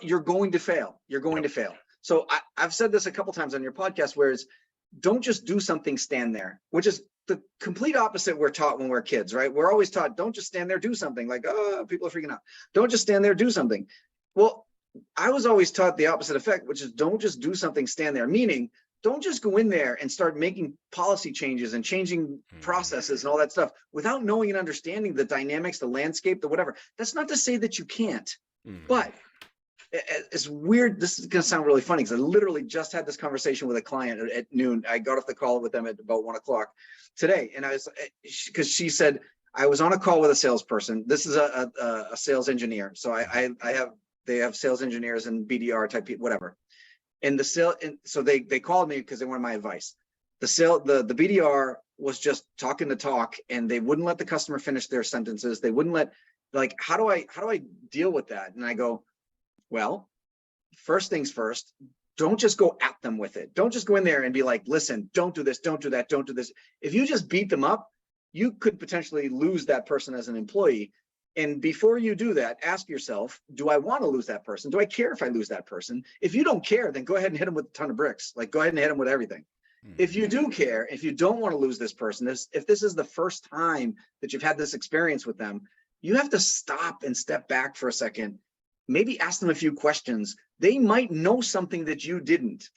you're going to fail. You're going to fail. So I've said this a couple times on your podcast, where it's don't just do something, stand there, which is the complete opposite we're taught when we're kids, right? We're always taught, don't just stand there, do something. Like, oh, people are freaking out. Don't just stand there, do something. Well, I was always taught the opposite effect, which is don't just do something, stand there. Meaning, don't just go in there and start making policy changes and changing processes and all that stuff without knowing and understanding the dynamics, the landscape, the whatever. That's not to say that you can't, but it's weird. This is going to sound really funny because I literally just had this conversation with a client at noon. I got off the call with them at about 1 o'clock today. And I was, because she said, I was on a call with a salesperson. This is a sales engineer. So they have sales engineers and BDR type people, whatever. And so they called me because they wanted my advice. The BDR was just talking the talk, and they wouldn't let the customer finish their sentences. They wouldn't let, like, how do I deal with that? And I go, well, first things first, don't just go at them with it. Don't just go in there and be like, listen, don't do this, don't do that, don't do this. If you just beat them up, you could potentially lose that person as an employee. And before you do that, ask yourself, do I want to lose that person? Do I care if I lose that person? If you don't care, then go ahead and hit them with a ton of bricks. Like, go ahead and hit them with everything. If you do care, if you don't want to lose this person, if this is the first time that you've had this experience with them, you have to stop and step back for a second. Maybe ask them a few questions. They might know something that you didn't.